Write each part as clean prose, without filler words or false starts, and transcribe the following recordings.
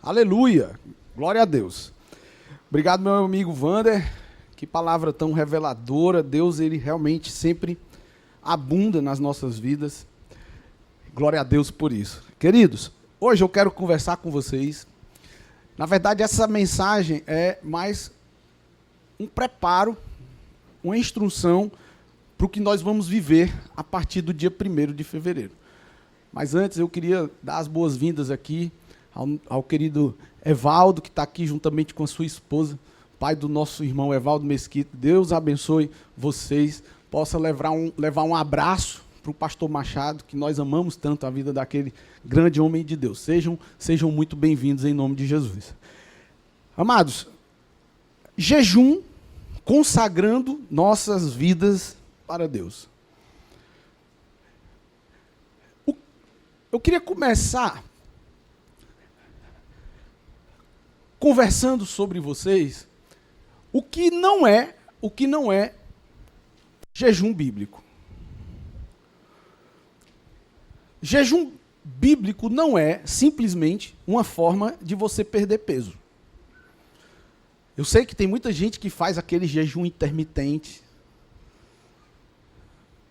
Aleluia! Glória a Deus. Obrigado, meu amigo Wander. Que palavra tão reveladora. Deus, ele realmente sempre abunda nas nossas vidas. Glória a Deus por isso. Queridos, hoje eu quero conversar com vocês. Na verdade, essa mensagem é mais um preparo, uma instrução para o que nós vamos viver a partir do dia 1º de fevereiro. Mas antes eu queria dar as boas-vindas aqui ao querido Evaldo, que está aqui juntamente com a sua esposa, pai do nosso irmão Evaldo Mesquita. Deus abençoe vocês, possa levar um abraço para o pastor Machado, que nós amamos tanto a vida daquele grande homem de Deus. Sejam muito bem-vindos em nome de Jesus. Amados, jejum consagrando nossas vidas para Deus. Eu queria começar conversando sobre vocês o que não é jejum bíblico. Jejum bíblico não é simplesmente uma forma de você perder peso. Eu sei que tem muita gente que faz aquele jejum intermitente,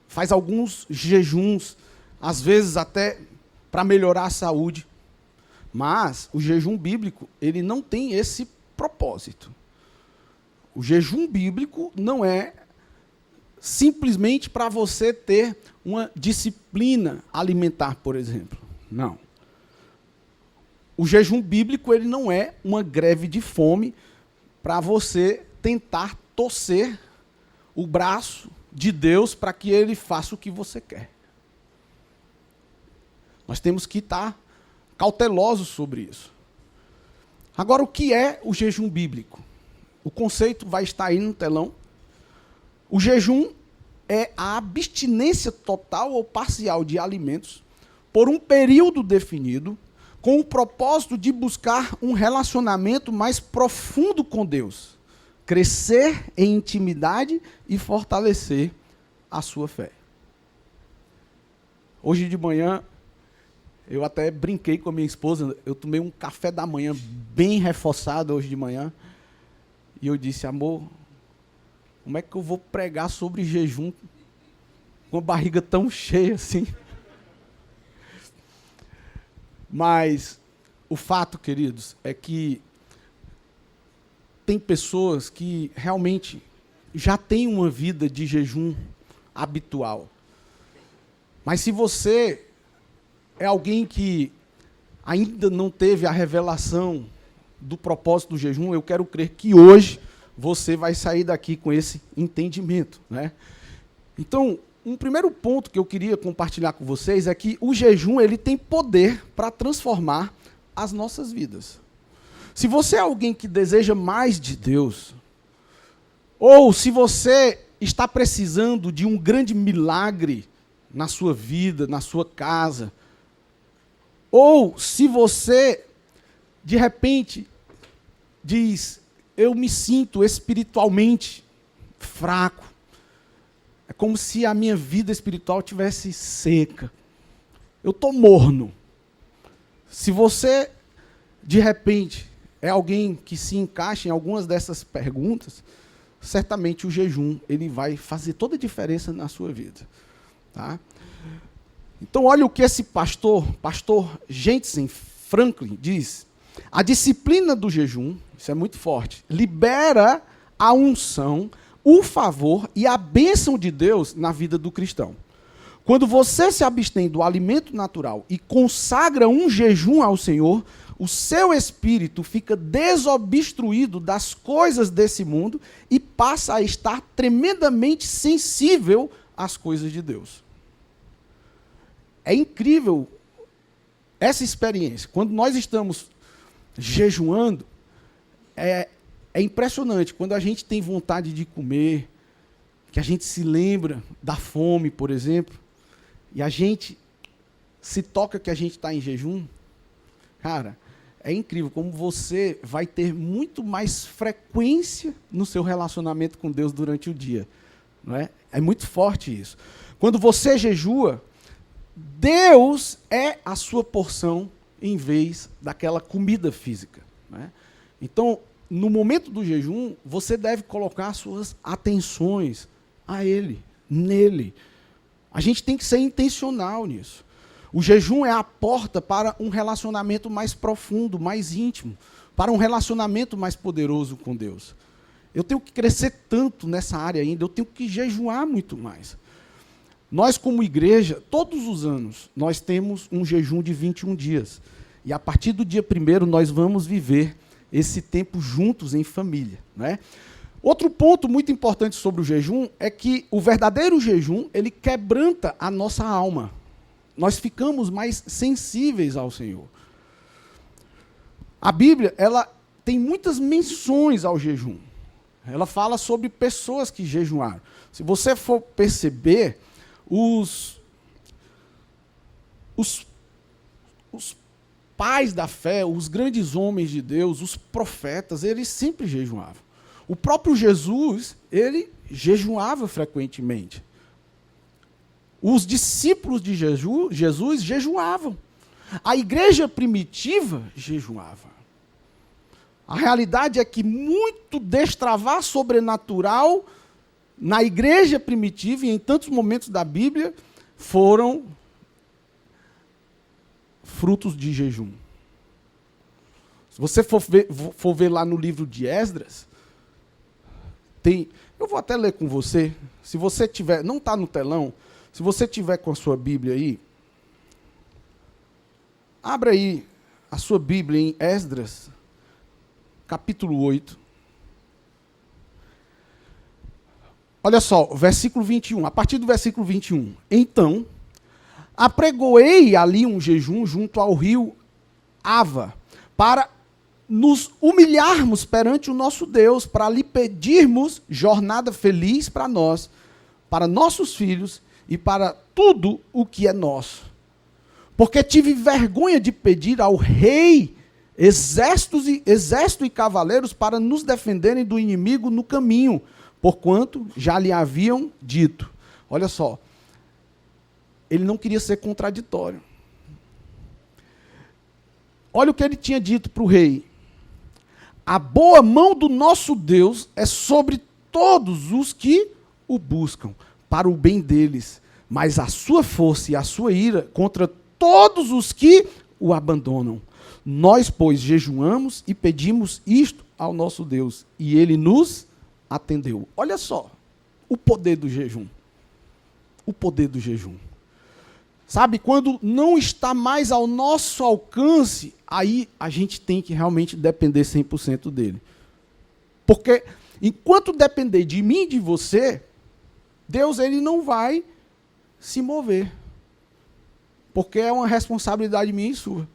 faz alguns jejuns, às vezes até para melhorar a saúde. Mas o jejum bíblico, ele não tem esse propósito. O jejum bíblico não é simplesmente para você ter uma disciplina alimentar, por exemplo. Não. O jejum bíblico, ele não é uma greve de fome para você tentar torcer o braço de Deus para que ele faça o que você quer. Nós temos que estar cautelosos sobre isso. Agora, o que é o jejum bíblico? O conceito vai estar aí no telão. O jejum é a abstinência total ou parcial de alimentos por um período definido, com o propósito de buscar um relacionamento mais profundo com Deus, crescer em intimidade e fortalecer a sua fé. Hoje de manhã, eu até brinquei com a minha esposa, eu tomei um café da manhã bem reforçado hoje de manhã, e eu disse, amor, como é que eu vou pregar sobre jejum com a barriga tão cheia assim? Mas o fato, queridos, é que tem pessoas que realmente já têm uma vida de jejum habitual. Mas se você é alguém que ainda não teve a revelação do propósito do jejum, eu quero crer que hoje você vai sair daqui com esse entendimento, né? Então, um primeiro ponto que eu queria compartilhar com vocês é que o jejum, ele tem poder para transformar as nossas vidas. Se você é alguém que deseja mais de Deus, ou se você está precisando de um grande milagre na sua vida, na sua casa, ou se você, de repente, diz, eu me sinto espiritualmente fraco, é como se a minha vida espiritual estivesse seca, eu estou morno. Se você, de repente, é alguém que se encaixa em algumas dessas perguntas, certamente o jejum ele vai fazer toda a diferença na sua vida. Tá? Então, olha o que esse pastor Jentezen Franklin diz. A disciplina do jejum, isso é muito forte, libera a unção, o favor e a bênção de Deus na vida do cristão. Quando você se abstém do alimento natural e consagra um jejum ao Senhor, o seu espírito fica desobstruído das coisas desse mundo e passa a estar tremendamente sensível às coisas de Deus. É incrível essa experiência. Quando nós estamos jejuando, é impressionante. Quando a gente tem vontade de comer, que a gente se lembra da fome, por exemplo, e a gente se toca que a gente está em jejum, cara, é incrível como você vai ter muito mais frequência no seu relacionamento com Deus durante o dia. Não é? É muito forte isso. Quando você jejua, Deus é a sua porção em vez daquela comida física, né? Então, no momento do jejum, você deve colocar suas atenções a Ele, nele. A gente tem que ser intencional nisso. O jejum é a porta para um relacionamento mais profundo, mais íntimo, para um relacionamento mais poderoso com Deus. Eu tenho que crescer tanto nessa área ainda, eu tenho que jejuar muito mais. Nós, como igreja, todos os anos, nós temos um jejum de 21 dias. E a partir do dia 1º, nós vamos viver esse tempo juntos em família, né? Outro ponto muito importante sobre o jejum é que o verdadeiro jejum, ele quebranta a nossa alma. Nós ficamos mais sensíveis ao Senhor. A Bíblia, ela tem muitas menções ao jejum. Ela fala sobre pessoas que jejuaram. Se você for perceber, os pais da fé, os grandes homens de Deus, os profetas, eles sempre jejuavam. O próprio Jesus, ele jejuava frequentemente. Os discípulos de Jesus jejuavam. A igreja primitiva jejuava. A realidade é que muito destravar sobrenatural na igreja primitiva e em tantos momentos da Bíblia foram frutos de jejum. Se você for ver lá no livro de Esdras, eu vou até ler com você. Se você tiver, não está no telão, se você tiver com a sua Bíblia aí, abra aí a sua Bíblia em Esdras, capítulo 8. Olha só, versículo 21, a partir do versículo 21. Então, apregoei ali um jejum junto ao rio Ava, para nos humilharmos perante o nosso Deus, para lhe pedirmos jornada feliz para nós, para nossos filhos e para tudo o que é nosso. Porque tive vergonha de pedir ao rei exército e cavaleiros para nos defenderem do inimigo no caminho, porquanto já lhe haviam dito. Olha só, ele não queria ser contraditório. Olha o que ele tinha dito para o rei. A boa mão do nosso Deus é sobre todos os que o buscam, para o bem deles, mas a sua força e a sua ira contra todos os que o abandonam. Nós, pois, jejuamos e pedimos isto ao nosso Deus, e ele nos atendeu. Olha só, o poder do jejum. O poder do jejum. Sabe, quando não está mais ao nosso alcance, aí a gente tem que realmente depender 100% dele. Porque enquanto depender de mim e de você, Deus ele não vai se mover. Porque é uma responsabilidade minha e sua.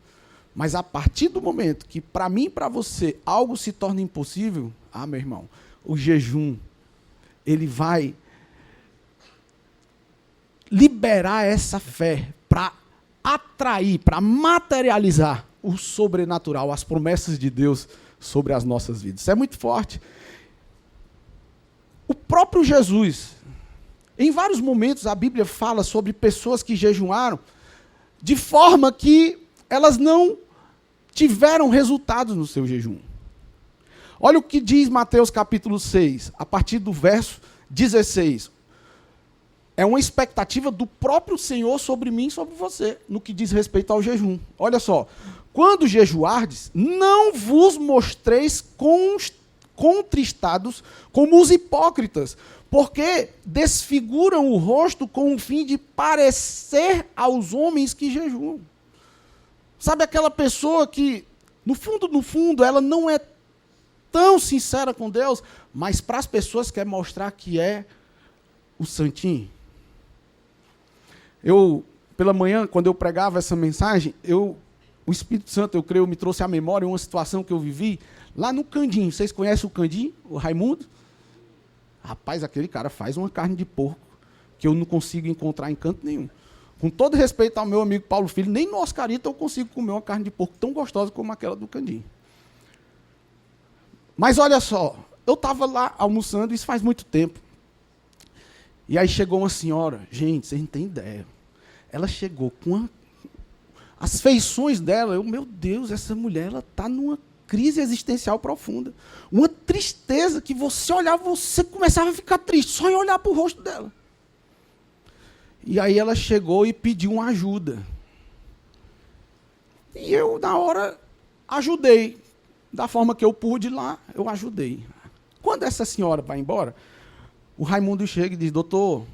Mas a partir do momento que para mim e para você algo se torna impossível, meu irmão, o jejum, ele vai liberar essa fé para atrair, para materializar o sobrenatural, as promessas de Deus sobre as nossas vidas. Isso é muito forte. O próprio Jesus, em vários momentos a Bíblia fala sobre pessoas que jejuaram de forma que elas não tiveram resultados no seu jejum. Olha o que diz Mateus capítulo 6, a partir do verso 16. É uma expectativa do próprio Senhor sobre mim e sobre você, no que diz respeito ao jejum. Olha só. Quando jejuardes, não vos mostreis contristados como os hipócritas, porque desfiguram o rosto com o fim de parecer aos homens que jejuam. Sabe aquela pessoa que, no fundo, ela não é tão sincera com Deus, mas para as pessoas quer mostrar que é o santinho? Pela manhã, quando eu pregava essa mensagem, o Espírito Santo, eu creio, me trouxe à memória uma situação que eu vivi lá no Candim. Vocês conhecem o Candim, o Raimundo? Rapaz, aquele cara faz uma carne de porco que eu não consigo encontrar em canto nenhum. Com todo respeito ao meu amigo Paulo Filho, nem no Oscarito eu consigo comer uma carne de porco tão gostosa como aquela do Candim. Mas olha só, eu estava lá almoçando, isso faz muito tempo. E aí chegou uma senhora, gente, vocês não têm ideia. Ela chegou com as feições dela, meu Deus, essa mulher ela está numa crise existencial profunda. Uma tristeza que você olhava, você começava a ficar triste, só em olhar para o rosto dela. E aí ela chegou e pediu uma ajuda. E eu, na hora, ajudei. Da forma que eu pude lá, eu ajudei. Quando essa senhora vai embora, o Raimundo chega e diz, doutor,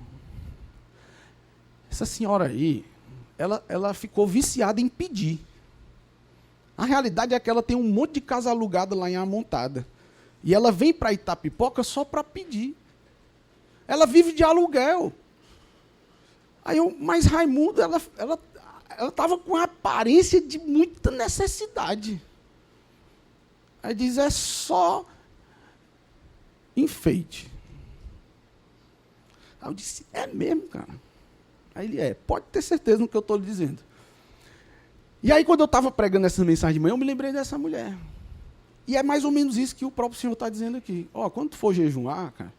essa senhora aí, ela ficou viciada em pedir. A realidade é que ela tem um monte de casa alugada lá em Amontada. E ela vem para Itapipoca só para pedir. Ela vive de aluguel. Aí mas Raimundo, ela estava com a aparência de muita necessidade. Aí diz, é só enfeite. Aí eu disse, é mesmo, cara? Aí ele, pode ter certeza no que eu estou lhe dizendo. E aí, quando eu estava pregando essa mensagem de manhã, eu me lembrei dessa mulher. E é mais ou menos isso que o próprio Senhor está dizendo aqui. Quando tu for jejuar, cara,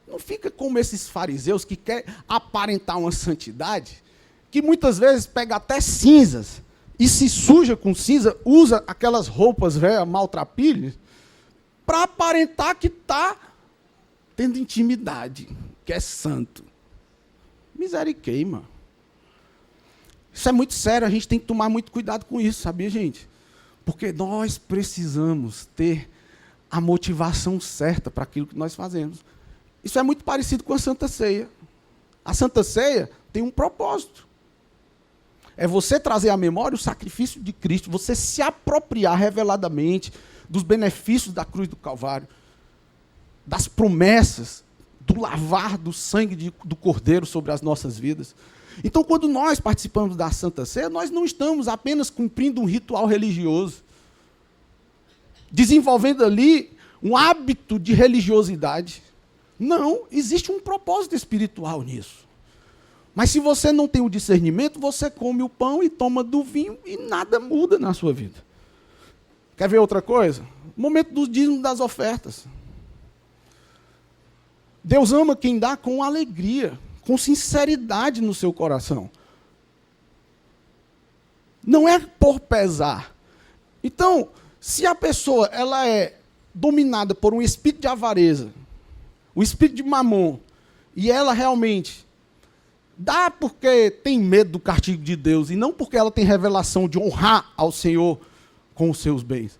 não fica como esses fariseus que querem aparentar uma santidade, que muitas vezes pega até cinzas e se suja com cinza, usa aquelas roupas velhas, maltrapilhas, para aparentar que está tendo intimidade, que é santo. Misericórdia. Isso é muito sério, a gente tem que tomar muito cuidado com isso, sabia, gente? Porque nós precisamos ter a motivação certa para aquilo que nós fazemos. Isso é muito parecido com a Santa Ceia. A Santa Ceia tem um propósito. É você trazer à memória o sacrifício de Cristo, você se apropriar reveladamente dos benefícios da cruz do Calvário, das promessas, do lavar do sangue do Cordeiro sobre as nossas vidas. Então, quando nós participamos da Santa Ceia, nós não estamos apenas cumprindo um ritual religioso, desenvolvendo ali um hábito de religiosidade. Não, existe um propósito espiritual nisso. Mas se você não tem o discernimento, você come o pão e toma do vinho e nada muda na sua vida. Quer ver outra coisa? Momento dos dízimos das ofertas. Deus ama quem dá com alegria, com sinceridade no seu coração. Não é por pesar. Então, se a pessoa ela é dominada por um espírito de avareza, um espírito de mamon, e ela realmente dá porque tem medo do castigo de Deus, e não porque ela tem revelação de honrar ao Senhor com os seus bens,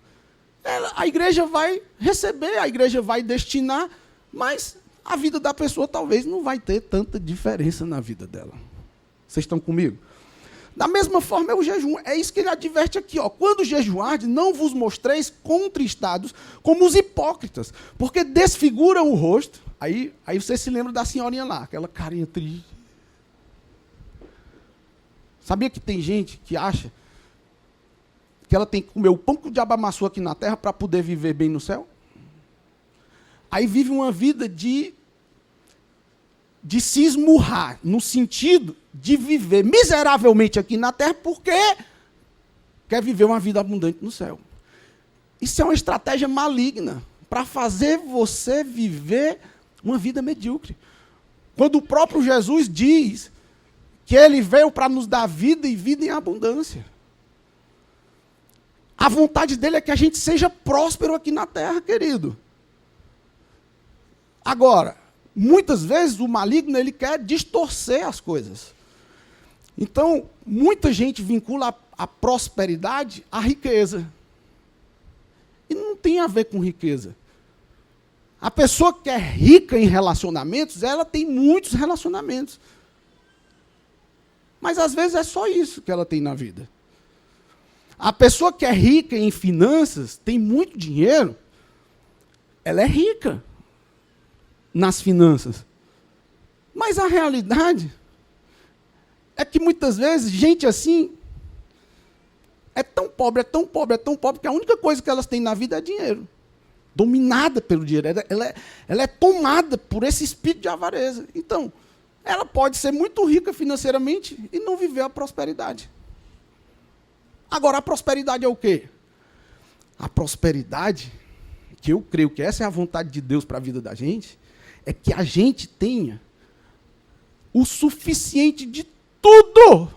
a igreja vai receber, a igreja vai destinar, mas a vida da pessoa talvez não vai ter tanta diferença na vida dela. Vocês estão comigo? Da mesma forma é o jejum. É isso que ele adverte aqui. Quando jejuardes, não vos mostreis contristados como os hipócritas, porque desfiguram o rosto. Aí você se lembra da senhorinha lá, aquela carinha triste. Sabia que tem gente que acha que ela tem que comer o pão que o diabo amassou aqui na terra para poder viver bem no céu? Aí vive uma vida de se esmurrar, no sentido de viver miseravelmente aqui na terra, porque quer viver uma vida abundante no céu. Isso é uma estratégia maligna, para fazer você viver uma vida medíocre. Quando o próprio Jesus diz que ele veio para nos dar vida e vida em abundância. A vontade dele é que a gente seja próspero aqui na terra, querido. Agora, muitas vezes o maligno ele quer distorcer as coisas. Então, muita gente vincula a prosperidade à riqueza. E não tem a ver com riqueza. A pessoa que é rica em relacionamentos, ela tem muitos relacionamentos. Mas às vezes é só isso que ela tem na vida. A pessoa que é rica em finanças, tem muito dinheiro, ela é rica nas finanças. Mas a realidade é que muitas vezes gente assim é tão pobre, é tão pobre, é tão pobre, que a única coisa que elas têm na vida é dinheiro. Dominada pelo dinheiro. Ela é tomada por esse espírito de avareza. Então, ela pode ser muito rica financeiramente e não viver a prosperidade. Agora, a prosperidade é o quê? A prosperidade, que eu creio que essa é a vontade de Deus para a vida da gente, é que a gente tenha o suficiente de tudo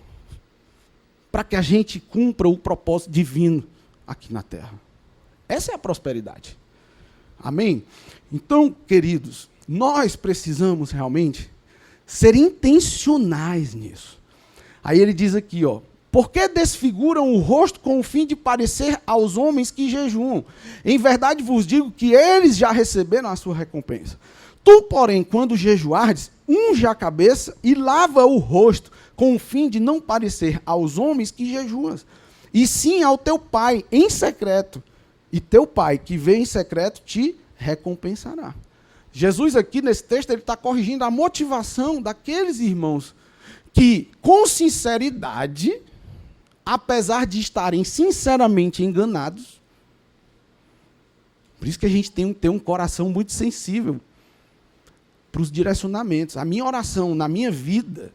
para que a gente cumpra o propósito divino aqui na terra. Essa é a prosperidade. Amém? Então, queridos, nós precisamos realmente ser intencionais nisso. Aí ele diz aqui, ó, porque desfiguram o rosto com o fim de parecer aos homens que jejuam. Em verdade vos digo que eles já receberam a sua recompensa. Tu, porém, quando jejuardes, unge a cabeça e lava o rosto, com o fim de não parecer aos homens que jejuas, e sim ao teu pai em secreto. E teu pai que vê em secreto te recompensará. Jesus aqui nesse texto ele está corrigindo a motivação daqueles irmãos que, com sinceridade, apesar de estarem sinceramente enganados, por isso que a gente tem que ter um coração muito sensível para os direcionamentos. A minha oração na minha vida,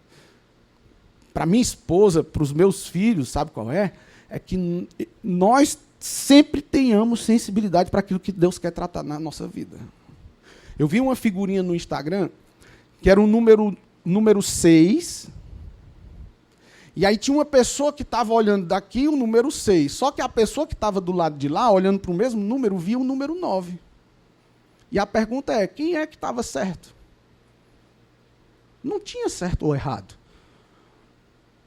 para minha esposa, para os meus filhos, sabe qual é? É que nós sempre tenhamos sensibilidade para aquilo que Deus quer tratar na nossa vida. Eu vi uma figurinha no Instagram, que era o número 6, e aí tinha uma pessoa que estava olhando daqui o número 6, só que a pessoa que estava do lado de lá, olhando para o mesmo número, via o número 9. E a pergunta é, quem é que estava certo? Não tinha certo ou errado.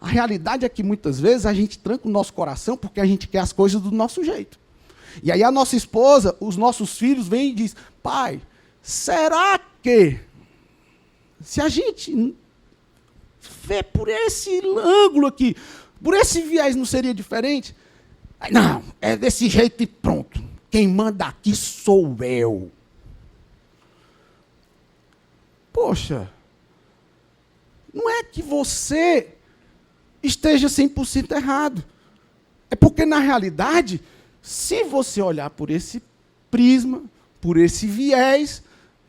A realidade é que muitas vezes a gente tranca o nosso coração porque a gente quer as coisas do nosso jeito. E aí a nossa esposa, os nossos filhos vêm e dizem, pai, será que se a gente vê por esse ângulo aqui, por esse viés não seria diferente? Não, é desse jeito e pronto. Quem manda aqui sou eu. Poxa, não é que você esteja 100% errado. É porque, na realidade, se você olhar por esse prisma, por esse viés,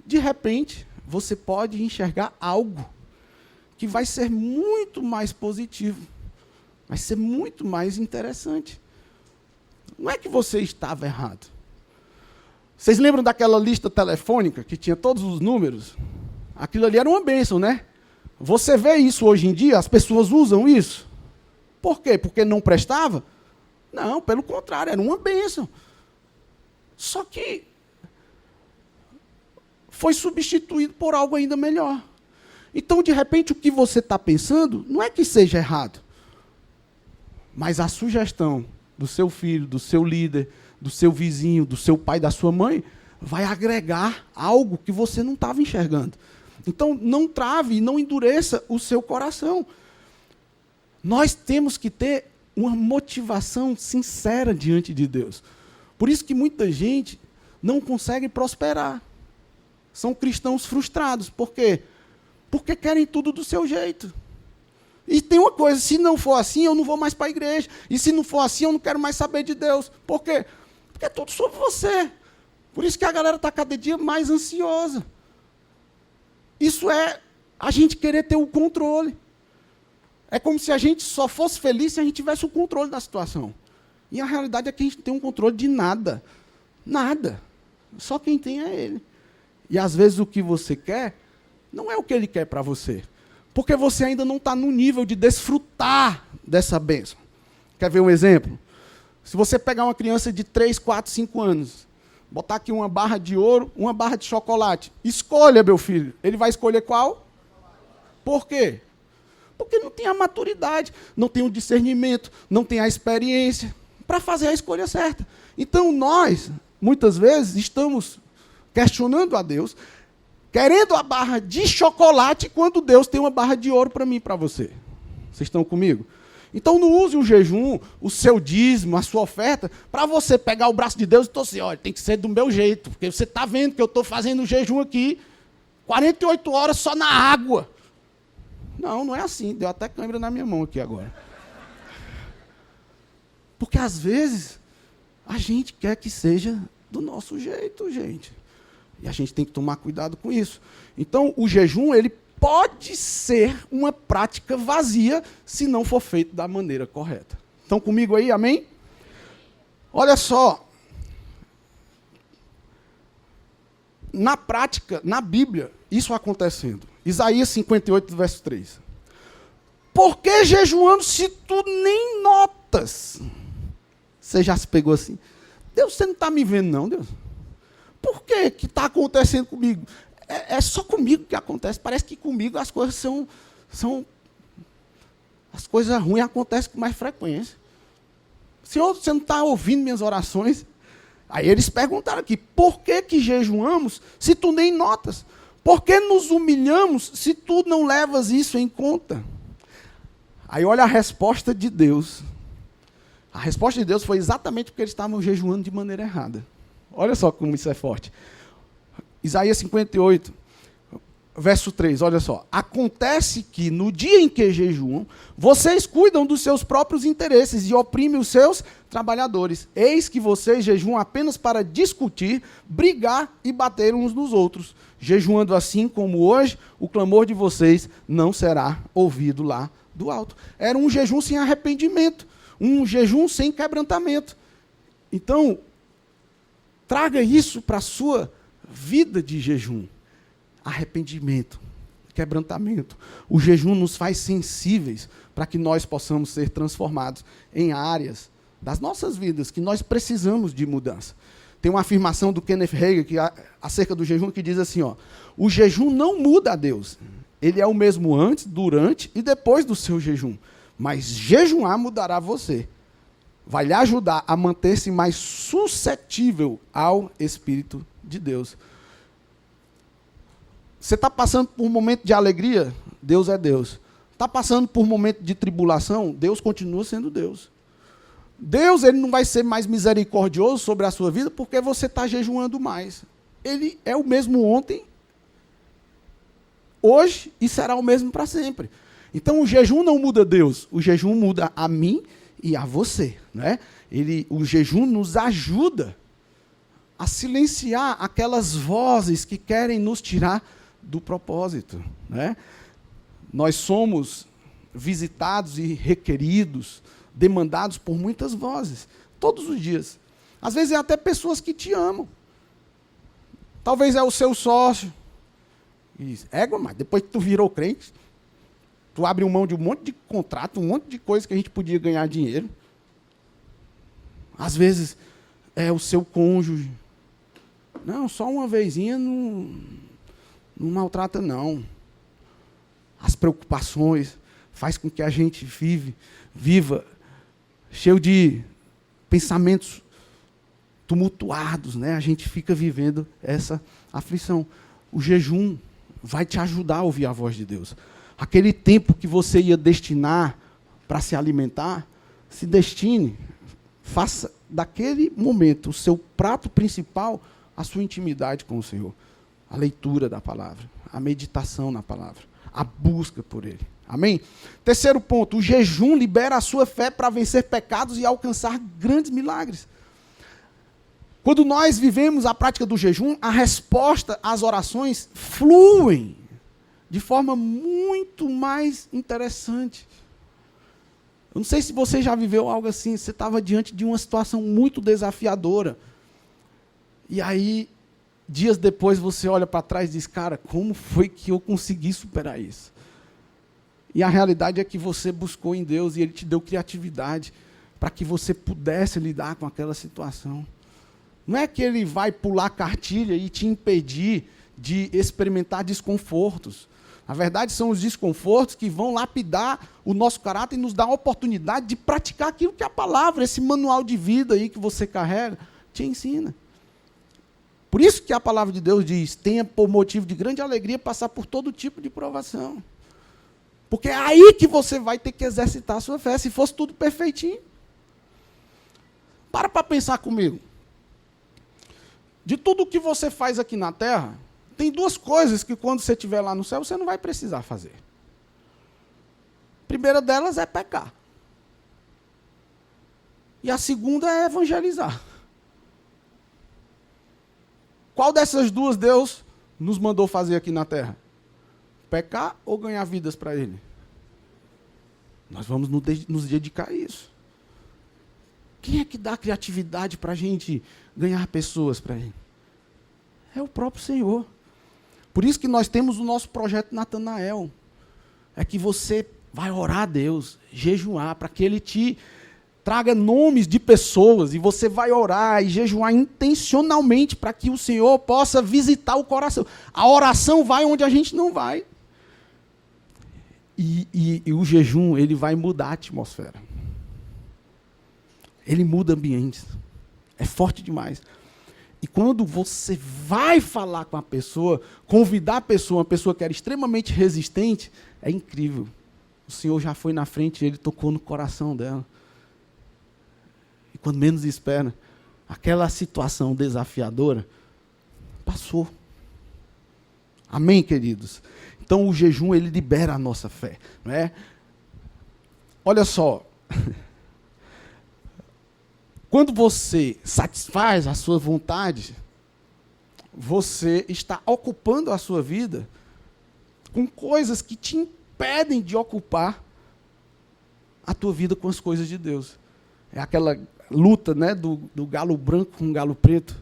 de repente, você pode enxergar algo que vai ser muito mais positivo, vai ser muito mais interessante. Não é que você estava errado. Vocês lembram daquela lista telefônica que tinha todos os números? Aquilo ali era uma bênção, né? Você vê isso hoje em dia? As pessoas usam isso? Por quê? Porque não prestava? Não, pelo contrário, era uma bênção. Só que foi substituído por algo ainda melhor. Então, de repente, o que você está pensando não é que seja errado, mas a sugestão do seu filho, do seu líder, do seu vizinho, do seu pai, da sua mãe, vai agregar algo que você não estava enxergando. Então, não trave e não endureça o seu coração. Nós temos que ter uma motivação sincera diante de Deus. Por isso que muita gente não consegue prosperar. São cristãos frustrados. Por quê? Porque querem tudo do seu jeito. E tem uma coisa, se não for assim, eu não vou mais para a igreja. E se não for assim, eu não quero mais saber de Deus. Por quê? Porque é tudo sobre você. Por isso que a galera está cada dia mais ansiosa. Isso é a gente querer ter o controle. É como se a gente só fosse feliz se a gente tivesse o controle da situação. E a realidade é que a gente não tem um controle de nada. Nada. Só quem tem é Ele. E às vezes o que você quer não é o que Ele quer para você. Porque você ainda não está no nível de desfrutar dessa bênção. Quer ver um exemplo? Se você pegar uma criança de 3, 4, 5 anos, botar aqui uma barra de ouro, uma barra de chocolate. Escolha, meu filho. Ele vai escolher qual? Por quê? Porque não tem a maturidade, não tem o discernimento, não tem a experiência para fazer a escolha certa. Então nós, muitas vezes, estamos questionando a Deus, querendo a barra de chocolate, quando Deus tem uma barra de ouro para mim e para você. Vocês estão comigo? Então não use o jejum, o seu dízimo, a sua oferta, para você pegar o braço de Deus e torcer, olha, tem que ser do meu jeito, porque você está vendo que eu estou fazendo o jejum aqui, 48 horas só na água. Não, não é assim, deu até câimbra na minha mão aqui agora. Porque às vezes a gente quer que seja do nosso jeito, gente. E a gente tem que tomar cuidado com isso. Então o jejum, ele pode ser uma prática vazia se não for feito da maneira correta. Estão comigo aí, amém? Olha só. Na prática, na Bíblia, isso acontecendo. Isaías 58, verso 3. Por que jejuamos se tu nem notas? Você já se pegou assim? Deus, você não está me vendo não, Deus? Por que está acontecendo comigo? É só comigo que acontece. Parece que comigo as coisas são as coisas ruins acontecem com mais frequência. Senhor, você não está ouvindo minhas orações? Aí eles perguntaram aqui, por que jejuamos se tu nem notas? Por que nos humilhamos se tu não levas isso em conta? Aí olha a resposta de Deus. A resposta de Deus foi exatamente porque eles estavam jejuando de maneira errada. Olha só como isso é forte. Isaías 58, verso 3, olha só. Acontece que no dia em que jejuam, vocês cuidam dos seus próprios interesses e oprimem os seus trabalhadores. Eis que vocês jejuam apenas para discutir, brigar e bater uns nos outros. Jejuando assim como hoje, o clamor de vocês não será ouvido lá do alto. Era um jejum sem arrependimento, um jejum sem quebrantamento. Então, traga isso para a sua vida de jejum. Arrependimento, quebrantamento. O jejum nos faz sensíveis para que nós possamos ser transformados em áreas das nossas vidas que nós precisamos de mudança. Tem uma afirmação do Kenneth Hagin acerca do jejum que diz assim, ó, o jejum não muda a Deus. Ele é o mesmo antes, durante e depois do seu jejum. Mas jejuar mudará você. Vai lhe ajudar a manter-se mais suscetível ao Espírito de Deus. Você está passando por um momento de alegria? Deus é Deus. Está passando por um momento de tribulação? Deus continua sendo Deus. Deus, ele não vai ser mais misericordioso sobre a sua vida porque você está jejuando mais. Ele é o mesmo ontem, hoje e será o mesmo para sempre. Então o jejum não muda Deus, o jejum muda a mim e a você. Né? O jejum nos ajuda a silenciar aquelas vozes que querem nos tirar do propósito. Né? Nós somos visitados e requeridos, demandados por muitas vozes, todos os dias. Às vezes é até pessoas que te amam. Talvez é o seu sócio. E diz, mas depois que tu virou crente, tu abre mão de um monte de contrato, um monte de coisa que a gente podia ganhar dinheiro. Às vezes é o seu cônjuge. Não, só uma vezinha não maltrata, não. As preocupações faz com que a gente viva cheio de pensamentos tumultuados, né? A gente fica vivendo essa aflição. O jejum vai te ajudar a ouvir a voz de Deus. Aquele tempo que você ia destinar para se alimentar, se destine, faça daquele momento o seu prato principal, a sua intimidade com o Senhor. A leitura da palavra, a meditação na palavra, a busca por Ele. Amém? Terceiro ponto, o jejum libera a sua fé para vencer pecados e alcançar grandes milagres. Quando nós vivemos a prática do jejum, a resposta às orações fluem de forma muito mais interessante. Eu não sei se você já viveu algo assim, você estava diante de uma situação muito desafiadora. E aí, dias depois, você olha para trás e diz, cara, como foi que eu consegui superar isso? E a realidade é que você buscou em Deus e Ele te deu criatividade para que você pudesse lidar com aquela situação. Não é que Ele vai pular cartilha e te impedir de experimentar desconfortos. Na verdade, são os desconfortos que vão lapidar o nosso caráter e nos dar a oportunidade de praticar aquilo que a palavra, esse manual de vida aí que você carrega, te ensina. Por isso que a palavra de Deus diz, tenha por motivo de grande alegria passar por todo tipo de provação. Porque é aí que você vai ter que exercitar a sua fé, se fosse tudo perfeitinho. Para pensar comigo. De tudo que você faz aqui na terra, tem duas coisas que quando você estiver lá no céu, você não vai precisar fazer. A primeira delas é pecar. E a segunda é evangelizar. Qual dessas duas Deus nos mandou fazer aqui na terra? Pecar ou ganhar vidas para Ele? Nós vamos nos dedicar a isso. Quem é que dá criatividade para a gente ganhar pessoas para Ele? É o próprio Senhor. Por isso que nós temos o nosso projeto Natanael. É que você vai orar a Deus, jejuar, para que Ele te traga nomes de pessoas, e você vai orar e jejuar intencionalmente para que o Senhor possa visitar o coração. A oração vai onde a gente não vai. E o jejum, ele vai mudar a atmosfera. Ele muda ambientes. É forte demais. E quando você vai falar com a pessoa, convidar a pessoa, uma pessoa que era extremamente resistente, é incrível. O Senhor já foi na frente e Ele tocou no coração dela. E quando menos espera, aquela situação desafiadora passou. Amém, queridos? Então o jejum, ele libera a nossa fé, não é? Olha só. Quando você satisfaz a sua vontade, você está ocupando a sua vida com coisas que te impedem de ocupar a tua vida com as coisas de Deus. É aquela luta, né, do galo branco com o galo preto.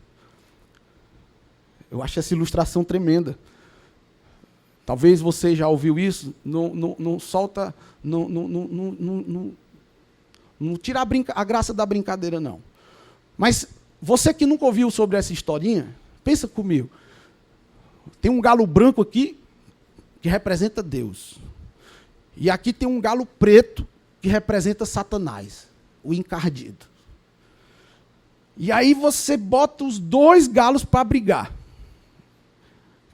Eu acho essa ilustração tremenda. Talvez você já ouviu isso, não solta, não tira a graça da brincadeira, não. Mas você que nunca ouviu sobre essa historinha, pensa comigo. Tem um galo branco aqui, que representa Deus. E aqui tem um galo preto, que representa Satanás, o encardido. E aí você bota os dois galos para brigar.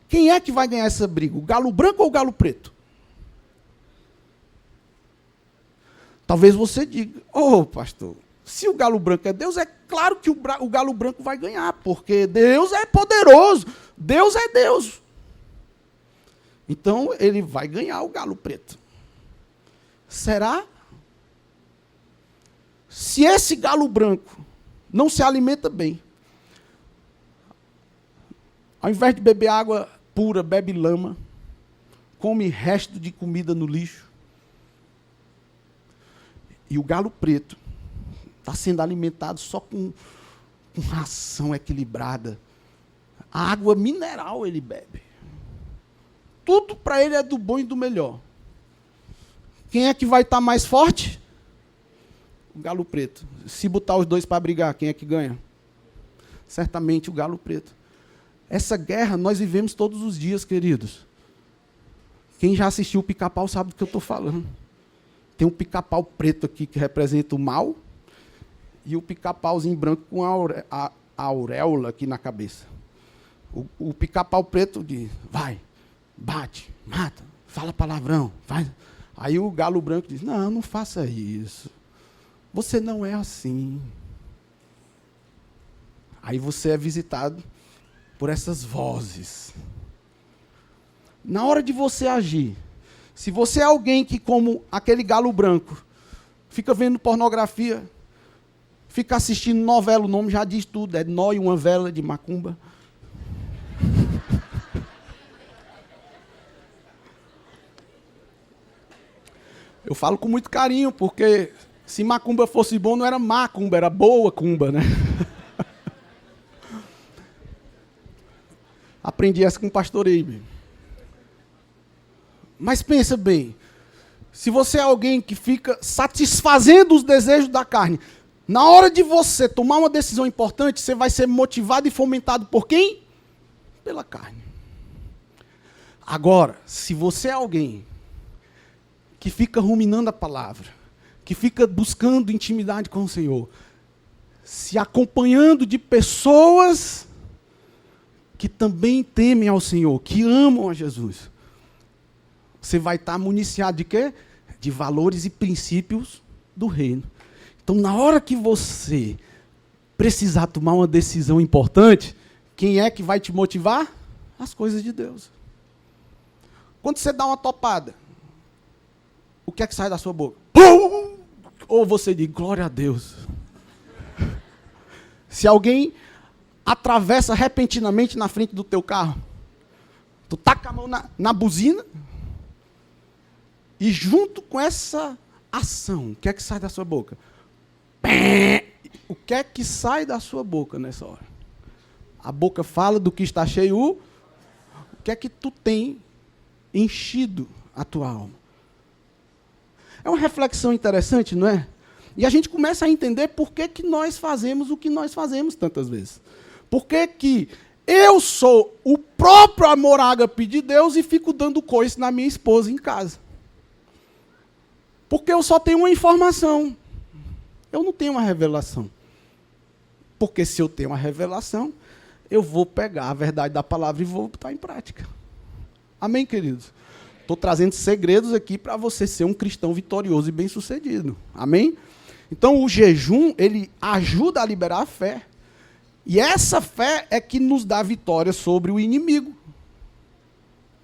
Quem é que vai ganhar essa briga? O galo branco ou o galo preto? Talvez você diga, pastor, se o galo branco é Deus, é claro que o galo branco vai ganhar, porque Deus é poderoso, Deus é Deus. Então, ele vai ganhar o galo preto. Será? Se esse galo branco não se alimenta bem, ao invés de beber água pura, bebe lama, come resto de comida no lixo, e o galo preto está sendo alimentado só com ração equilibrada. A água mineral ele bebe. Tudo para ele é do bom e do melhor. Quem é que vai estar mais forte? O galo preto. Se botar os dois para brigar, quem é que ganha? Certamente o galo preto. Essa guerra nós vivemos todos os dias, queridos. Quem já assistiu o Pica-Pau sabe do que eu estou falando. Tem um pica-pau preto aqui que representa o mal e o pica-pauzinho branco com a auréola aqui na cabeça. O pica-pau preto diz, vai, bate, mata, fala palavrão, faz. Aí o galo branco diz, não faça isso. Você não é assim. Aí você é visitado por essas vozes. Na hora de você agir, se você é alguém que, como aquele galo branco, fica vendo pornografia, fica assistindo novela, o nome já diz tudo, é nó e uma vela de macumba. Eu falo com muito carinho, porque se macumba fosse bom, não era macumba, era boa cumba, né? Aprendi essa com o pastor Eibe. Mas pensa bem, se você é alguém que fica satisfazendo os desejos da carne, na hora de você tomar uma decisão importante, você vai ser motivado e fomentado por quem? Pela carne. Agora, se você é alguém que fica ruminando a palavra, que fica buscando intimidade com o Senhor, se acompanhando de pessoas que também temem ao Senhor, que amam a Jesus, você vai estar municiado de quê? De valores e princípios do reino. Então, na hora que você precisar tomar uma decisão importante, quem é que vai te motivar? As coisas de Deus. Quando você dá uma topada, o que é que sai da sua boca? Pum! Ou você diz, glória a Deus. Se alguém atravessa repentinamente na frente do teu carro, tu taca a mão na buzina, e junto com essa ação, o que é que sai da sua boca? O que é que sai da sua boca nessa hora? A boca fala do que está cheio. O que é que tu tem enchido a tua alma? É uma reflexão interessante, não é? E a gente começa a entender por que nós fazemos o que nós fazemos tantas vezes. Por que eu sou o próprio amor ágape de Deus e fico dando coice na minha esposa em casa? Porque eu só tenho uma informação. Eu não tenho uma revelação. Porque se eu tenho uma revelação, eu vou pegar a verdade da palavra e vou botar em prática. Amém, queridos? Estou trazendo segredos aqui para você ser um cristão vitorioso e bem-sucedido. Amém? Então, o jejum, ele ajuda a liberar a fé. E essa fé é que nos dá vitória sobre o inimigo.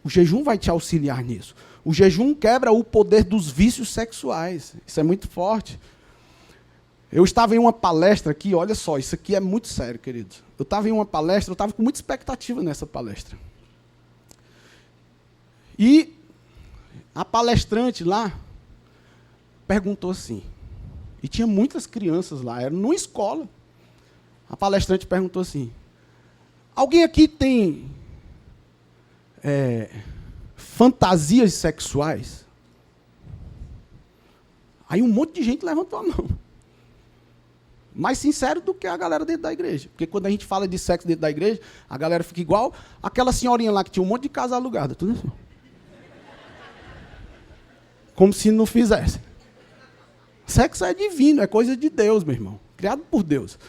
O jejum vai te auxiliar nisso. O jejum quebra o poder dos vícios sexuais. Isso é muito forte. Eu estava em uma palestra aqui, olha só, isso aqui é muito sério, queridos. Eu estava em uma palestra, eu estava com muita expectativa nessa palestra. E a palestrante lá perguntou assim, e tinha muitas crianças lá, era numa escola. A palestrante perguntou assim, alguém aqui tem fantasias sexuais? Aí um monte de gente levantou a mão. Mais sincero do que a galera dentro da igreja. Porque quando a gente fala de sexo dentro da igreja, a galera fica igual aquela senhorinha lá que tinha um monte de casa alugada. Tudo assim. Como se não fizesse. Sexo é divino, é coisa de Deus, meu irmão. Criado por Deus.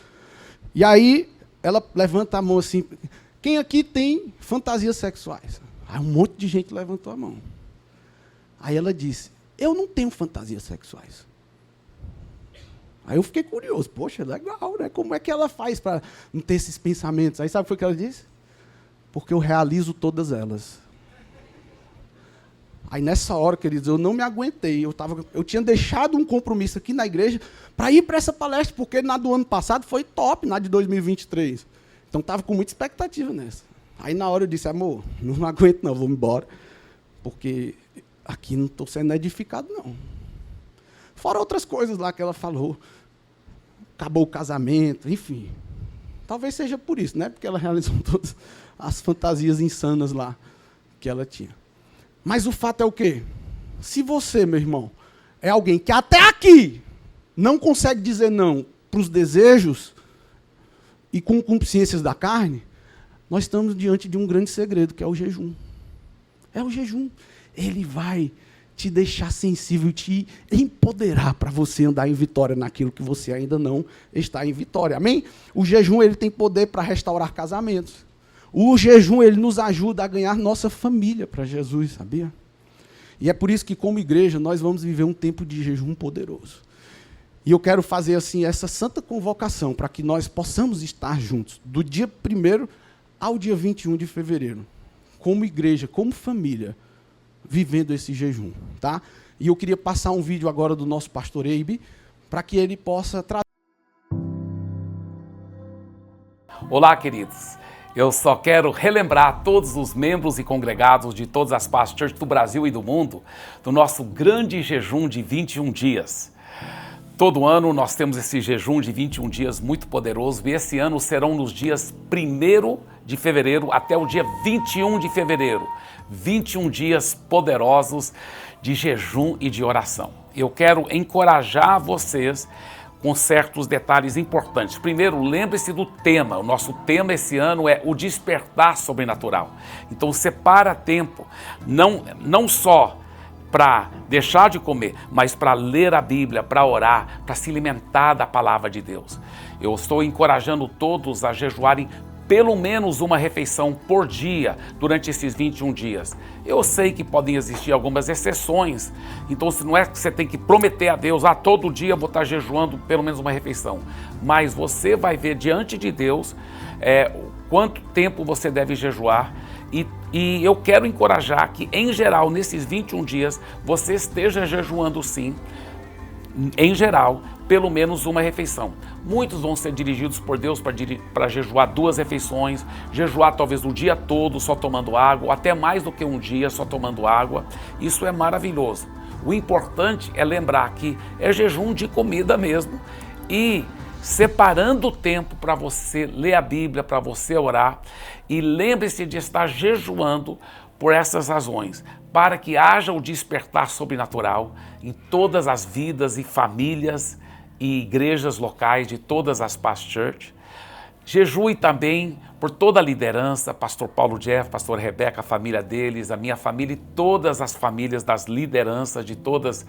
E aí, ela levanta a mão assim. Quem aqui tem fantasias sexuais? Aí um monte de gente levantou a mão. Aí ela disse, eu não tenho fantasias sexuais. Aí eu fiquei curioso. Poxa, legal, né? Como é que ela faz para não ter esses pensamentos? Aí sabe o que ela disse? Porque eu realizo todas elas. Aí nessa hora, queridos, eu não me aguentei. Eu tinha deixado um compromisso aqui na igreja para ir para essa palestra, porque na do ano passado foi top, na de 2023. Então estava com muita expectativa nessa. Aí na hora eu disse, amor, não aguento não, vou embora. Porque aqui não estou sendo edificado, não. Fora outras coisas lá que ela falou. Acabou o casamento, enfim. Talvez seja por isso, né? Porque ela realizou todas as fantasias insanas lá que ela tinha. Mas o fato é o quê? Se você, meu irmão, é alguém que até aqui não consegue dizer não para os desejos e com concupiscências da carne, nós estamos diante de um grande segredo, que é o jejum. É o jejum. Ele vai te deixar sensível, te empoderar para você andar em vitória naquilo que você ainda não está em vitória. Amém? O jejum, ele tem poder para restaurar casamentos. O jejum, ele nos ajuda a ganhar nossa família para Jesus, sabia? E é por isso que, como igreja, nós vamos viver um tempo de jejum poderoso. E eu quero fazer assim essa santa convocação para que nós possamos estar juntos, do dia 1º ao dia 21 de fevereiro, como igreja, como família, vivendo esse jejum, tá? E eu queria passar um vídeo agora do nosso pastor Eibe, para que ele possa trazer. Olá, queridos. Eu só quero relembrar todos os membros e congregados de todas as Paz Church do Brasil e do mundo do nosso grande jejum de 21 dias. Todo ano nós temos esse jejum de 21 dias muito poderoso e esse ano serão nos dias 1º de fevereiro até o dia 21 de fevereiro. 21 dias poderosos de jejum e de oração. Eu quero encorajar vocês com certos detalhes importantes. Primeiro, lembre-se do tema. O nosso tema esse ano é o despertar sobrenatural. Então, separa tempo, não só para deixar de comer, mas para ler a Bíblia, para orar, para se alimentar da palavra de Deus. Eu estou encorajando todos a jejuarem pelo menos uma refeição por dia durante esses 21 dias. Eu sei que podem existir algumas exceções, então não é que você tem que prometer a Deus, todo dia eu vou estar jejuando pelo menos uma refeição, mas você vai ver diante de Deus quanto tempo você deve jejuar e eu quero encorajar que, em geral, nesses 21 dias, você esteja jejuando sim, em geral, pelo menos uma refeição. Muitos vão ser dirigidos por Deus para jejuar 2 refeições, jejuar talvez o dia todo só tomando água, ou até mais do que um dia só tomando água. Isso é maravilhoso. O importante é lembrar que é jejum de comida mesmo e separando o tempo para você ler a Bíblia, para você orar. E lembre-se de estar jejuando por essas razões, para que haja o despertar sobrenatural em todas as vidas e famílias e igrejas locais de todas as Past Church. Jejue também por toda a liderança, pastor Paulo Jeff, pastor Rebeca, a família deles, a minha família e todas as famílias das lideranças de todos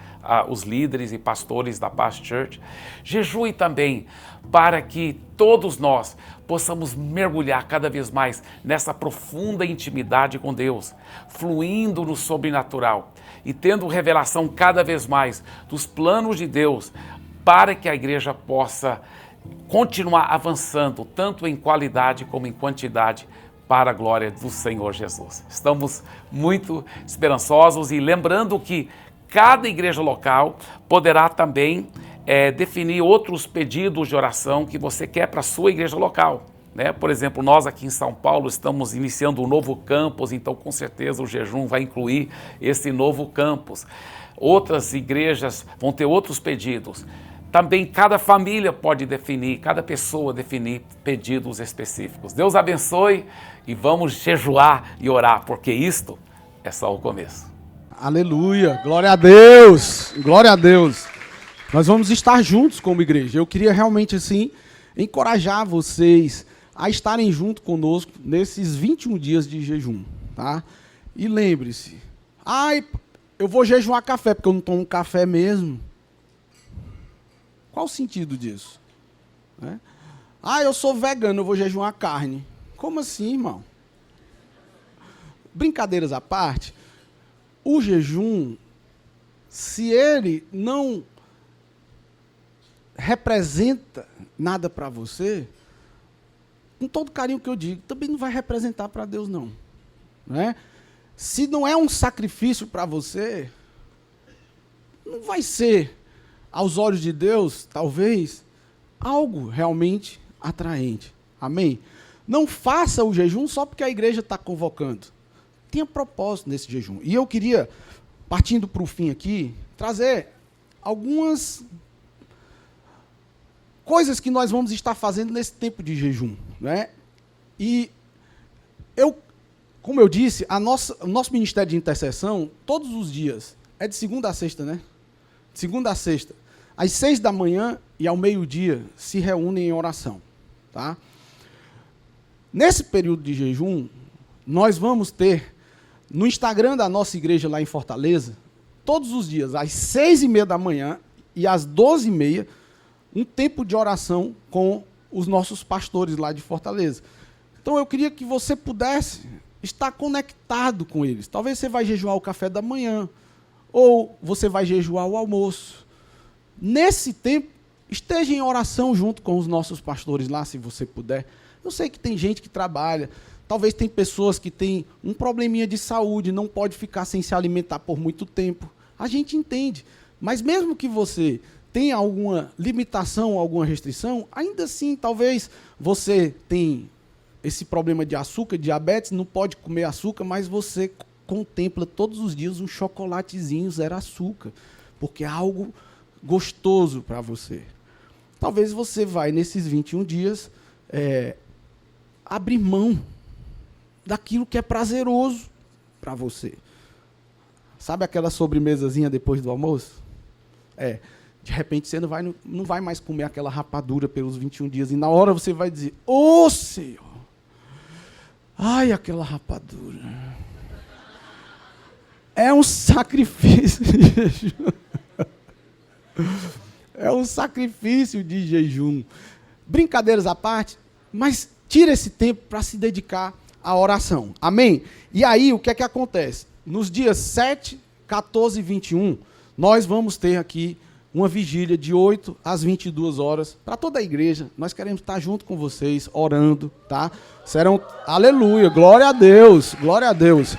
os líderes e pastores da Past Church. Jejue também para que todos nós possamos mergulhar cada vez mais nessa profunda intimidade com Deus, fluindo no sobrenatural e tendo revelação cada vez mais dos planos de Deus para que a igreja possa continuar avançando, tanto em qualidade como em quantidade, para a glória do Senhor Jesus. Estamos muito esperançosos e lembrando que cada igreja local poderá também definir outros pedidos de oração que você quer para a sua igreja local. Por exemplo, nós aqui em São Paulo estamos iniciando um novo campus, então com certeza o jejum vai incluir esse novo campus. Outras igrejas vão ter outros pedidos. Também cada família pode definir, cada pessoa definir pedidos específicos. Deus abençoe e vamos jejuar e orar, porque isto é só o começo. Aleluia, glória a Deus, glória a Deus. Nós vamos estar juntos como igreja. Eu queria realmente assim encorajar vocês a estarem junto conosco nesses 21 dias de jejum, tá? E lembre-se, eu vou jejuar café porque eu não tomo café mesmo. Qual o sentido disso? Eu sou vegano, eu vou jejuar carne. Como assim, irmão? Brincadeiras à parte, o jejum, se ele não representa nada para você, com todo carinho que eu digo, também não vai representar para Deus, não. Se não é um sacrifício para você, não vai ser, aos olhos de Deus, talvez, algo realmente atraente. Amém? Não faça o jejum só porque a igreja está convocando. Tenha propósito nesse jejum. E eu queria, partindo para o fim aqui, trazer algumas coisas que nós vamos estar fazendo nesse tempo de jejum. E como eu disse, o nosso ministério de intercessão, todos os dias, é de segunda a sexta, De segunda a sexta. Às 6 da manhã e ao meio-dia se reúnem em oração. Tá? Nesse período de jejum, nós vamos ter no Instagram da nossa igreja lá em Fortaleza, todos os dias, às 6h30 da manhã e às 12h30, um tempo de oração com os nossos pastores lá de Fortaleza. Então eu queria que você pudesse estar conectado com eles. Talvez você vai jejuar o café da manhã, ou você vai jejuar o almoço. Nesse tempo, esteja em oração junto com os nossos pastores lá, se você puder. Eu sei que tem gente que trabalha, talvez tem pessoas que têm um probleminha de saúde, não pode ficar sem se alimentar por muito tempo. A gente entende, mas mesmo que você tenha alguma limitação, alguma restrição, ainda assim, talvez você tenha esse problema de açúcar, diabetes, não pode comer açúcar, mas você contempla todos os dias um chocolatezinho zero açúcar, porque é algo gostoso para você. Talvez você vai, nesses 21 dias, abrir mão daquilo que é prazeroso para você. Sabe aquela sobremesazinha depois do almoço? De repente você não vai mais comer aquela rapadura pelos 21 dias, e na hora você vai dizer, ô Senhor, ai, aquela rapadura. É um sacrifício de jejum. É um sacrifício de jejum. Brincadeiras à parte, mas tira esse tempo para se dedicar à oração. Amém? E aí, o que é que acontece? Nos dias 7, 14 e 21, nós vamos ter aqui uma vigília de 8 às 22 horas para toda a igreja. Nós queremos estar junto com vocês, orando, tá? Aleluia, glória a Deus, glória a Deus.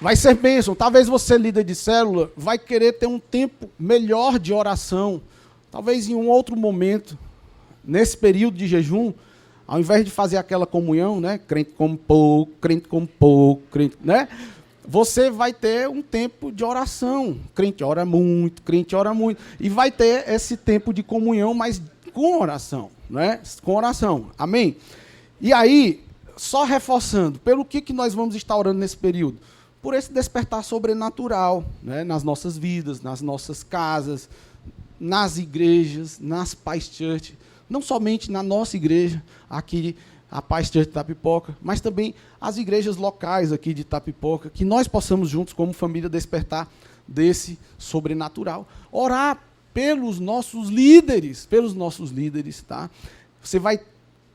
Vai ser bênção. Talvez você, líder de célula, vai querer ter um tempo melhor de oração. Talvez em um outro momento, nesse período de jejum, ao invés de fazer aquela comunhão, crente come pouco, crente, você vai ter um tempo de oração. Crente ora muito. E vai ter esse tempo de comunhão, mas com oração, Com oração. Amém? E aí, só reforçando, pelo que nós vamos estar orando nesse período? Por esse despertar sobrenatural, né, nas nossas vidas, nas nossas casas, nas igrejas, nas Paz Church, não somente na nossa igreja, aqui, a Paz Church de Itapipoca, mas também as igrejas locais aqui de Itapipoca, que nós possamos juntos, como família, despertar desse sobrenatural. Orar pelos nossos líderes, tá? Você vai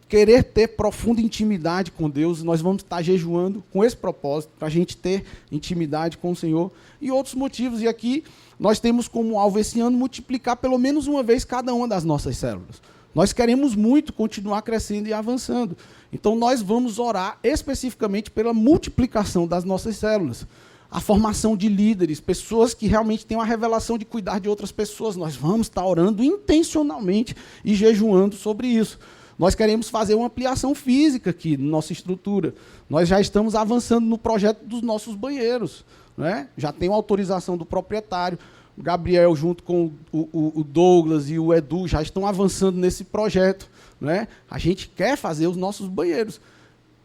querer ter profunda intimidade com Deus, nós vamos estar jejuando com esse propósito, para a gente ter intimidade com o Senhor, e outros motivos. E aqui nós temos como alvo esse ano multiplicar pelo menos uma vez cada uma das nossas células. Nós queremos muito continuar crescendo e avançando. Então nós vamos orar especificamente pela multiplicação das nossas células. A formação de líderes, pessoas que realmente têm uma revelação de cuidar de outras pessoas. Nós vamos estar orando intencionalmente e jejuando sobre isso. Nós queremos fazer uma ampliação física aqui na nossa estrutura. Nós já estamos avançando no projeto dos nossos banheiros, né? Já tem uma autorização do proprietário. O Gabriel, junto com o Douglas e o Edu, já estão avançando nesse projeto, né? A gente quer fazer os nossos banheiros.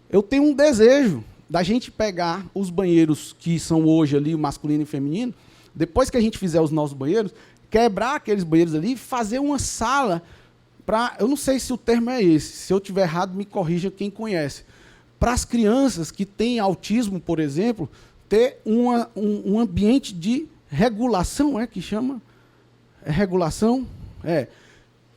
Eu tenho um desejo da gente pegar os banheiros que são hoje ali, o masculino e feminino, depois que a gente fizer os nossos banheiros, quebrar aqueles banheiros ali e fazer uma sala para, eu não sei se o termo é esse, se eu estiver errado, me corrija quem conhece, para as crianças que têm autismo, por exemplo, ter um ambiente de regulação, que chama? É regulação?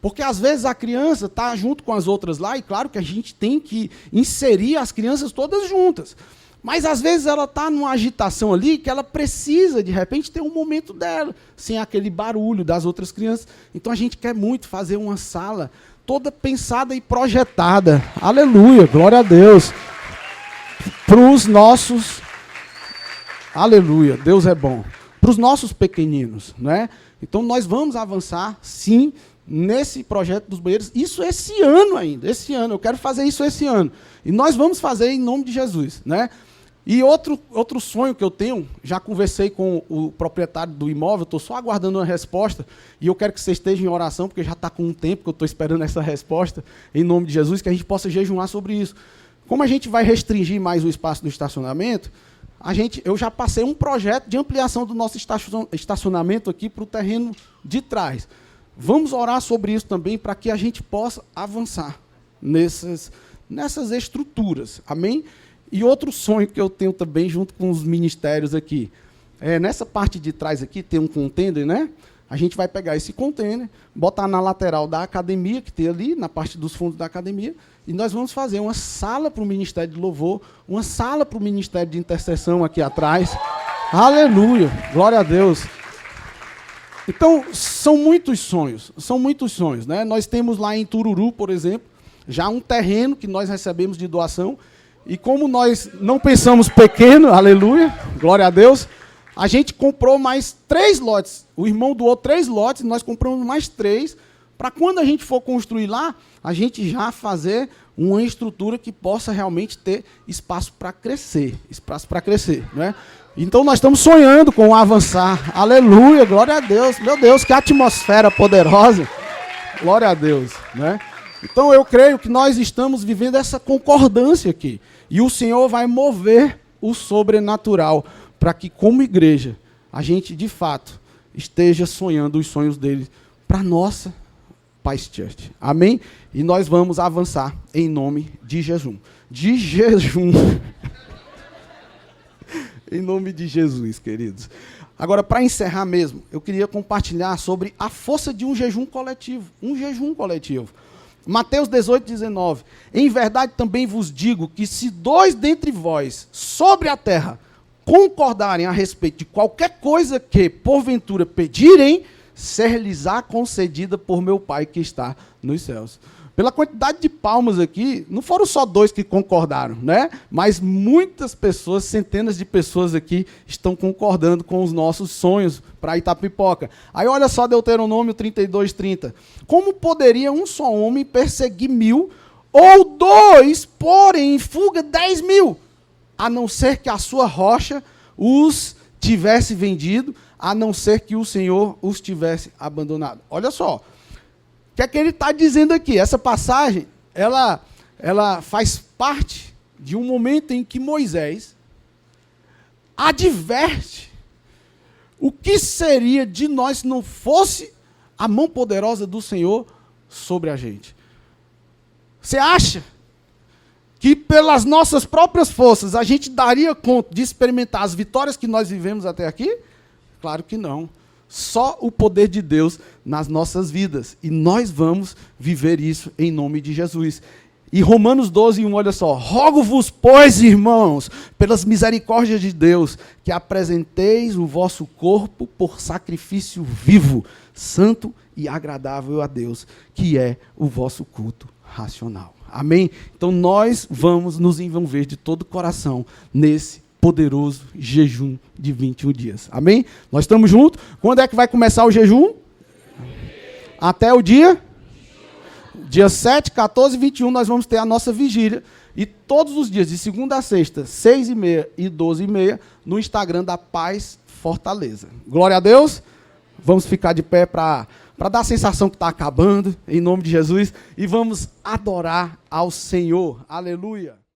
Porque às vezes a criança está junto com as outras lá, e claro que a gente tem que inserir as crianças todas juntas. Mas às vezes ela está numa agitação ali que ela precisa, de repente, ter um momento dela, sem aquele barulho das outras crianças. Então a gente quer muito fazer uma sala toda pensada e projetada. Aleluia, glória a Deus. Para os nossos... Aleluia, Deus é bom. Para os nossos pequeninos, né? Então nós vamos avançar, sim, nesse projeto dos banheiros. Isso esse ano ainda, esse ano. Eu quero fazer isso esse ano. E nós vamos fazer em nome de Jesus, né? E outro sonho que eu tenho, já conversei com o proprietário do imóvel, estou só aguardando uma resposta, e eu quero que você esteja em oração, porque já está com um tempo que eu estou esperando essa resposta, em nome de Jesus, que a gente possa jejuar sobre isso. Como a gente vai restringir mais o espaço do estacionamento, eu já passei um projeto de ampliação do nosso estacionamento aqui para o terreno de trás. Vamos orar sobre isso também, para que a gente possa avançar nessas estruturas. Amém? E outro sonho que eu tenho também, junto com os ministérios aqui, nessa parte de trás aqui tem um container, né? A gente vai pegar esse container, botar na lateral da academia, que tem ali, na parte dos fundos da academia, e nós vamos fazer uma sala para o Ministério de Louvor, uma sala para o Ministério de Intercessão aqui atrás. Aleluia! Glória a Deus! Então, são muitos sonhos, né? Nós temos lá em Tururu, por exemplo, já um terreno que nós recebemos de doação, e como nós não pensamos pequeno, aleluia, glória a Deus, a gente comprou mais 3 lotes. O irmão doou 3 lotes, nós compramos mais 3, para quando a gente for construir lá, a gente já fazer uma estrutura que possa realmente ter espaço para crescer, né? Então nós estamos sonhando com o avançar, aleluia, glória a Deus, meu Deus, que atmosfera poderosa, glória a Deus, né? Então eu creio que nós estamos vivendo essa concordância aqui. E o Senhor vai mover o sobrenatural para que, como igreja, a gente, de fato, esteja sonhando os sonhos dele para a nossa Paz Church. Amém? E nós vamos avançar em nome de Jesus. De jejum. Em nome de Jesus, queridos. Agora, para encerrar mesmo, eu queria compartilhar sobre a força de um jejum coletivo. Um jejum coletivo. Mateus 18, 19. Em verdade também vos digo que se 2 dentre vós sobre a terra concordarem a respeito de qualquer coisa que, porventura, pedirem, ser-lhes-á concedida por meu Pai que está nos céus. Pela quantidade de palmas aqui, não foram só 2 que concordaram, né? Mas muitas pessoas, centenas de pessoas aqui, estão concordando com os nossos sonhos para Itapipoca. Aí olha só Deuteronômio 32, 30. Como poderia um só homem perseguir 1000, ou 2 porem em fuga 10.000, a não ser que a sua rocha os tivesse vendido, a não ser que o Senhor os tivesse abandonado? Olha só. O que é que ele está dizendo aqui? Essa passagem, ela faz parte de um momento em que Moisés adverte o que seria de nós se não fosse a mão poderosa do Senhor sobre a gente. Você acha que pelas nossas próprias forças a gente daria conta de experimentar as vitórias que nós vivemos até aqui? Claro que não. Só o poder de Deus nas nossas vidas. E nós vamos viver isso em nome de Jesus. E Romanos 12:1, olha só. Rogo-vos, pois, irmãos, pelas misericórdias de Deus, que apresenteis o vosso corpo por sacrifício vivo, santo e agradável a Deus, que é o vosso culto racional. Amém? Então nós vamos nos envolver de todo o coração nesse poderoso jejum de 21 dias. Amém? Nós estamos juntos? Quando é que vai começar o jejum? Até o dia 7, 14 e 21 nós vamos ter a nossa vigília. E todos os dias, de segunda a sexta, 6h30 e 12h30, no Instagram da Paz Fortaleza. Glória a Deus. Vamos ficar de pé para dar a sensação que está acabando, em nome de Jesus. E vamos adorar ao Senhor. Aleluia.